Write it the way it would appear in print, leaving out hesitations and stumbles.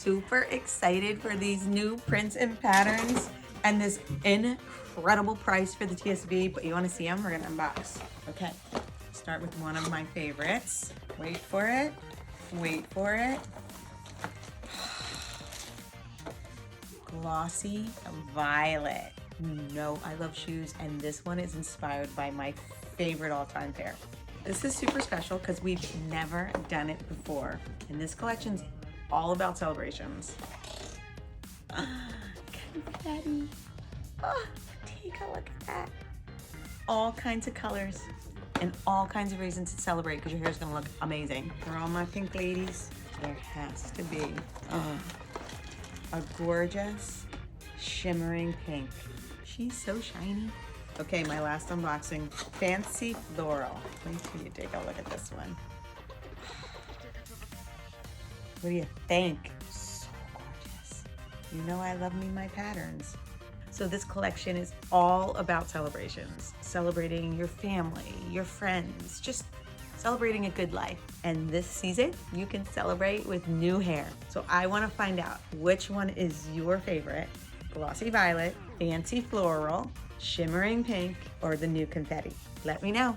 super excited for these new prints and patterns and this incredible price for the TSV, but you wanna see them? We're gonna unbox. Okay, start with one of my favorites. Wait for it, wait for it. Glossy Violet. You know I love shoes, and this one is inspired by my favorite all-time pair. This is super special because we've never done it before, and this collection's all about celebrations. Confetti. Oh, take a look at that. All kinds of colors and all kinds of reasons to celebrate because your hair's gonna look amazing. For all my pink ladies, there has to be a gorgeous shimmering pink. She's so shiny. Okay, my last unboxing, Fancy Floral. Wait till you take a look at this one. What do you think? So gorgeous. You know I love me my patterns. So this collection is all about celebrations, celebrating your family, your friends, just celebrating a good life. And this season, you can celebrate with new hair. So I wanna find out which one is your favorite: Glossy Violet, Fancy Floral, Shimmering Pink, or the new Confetti. Let me know.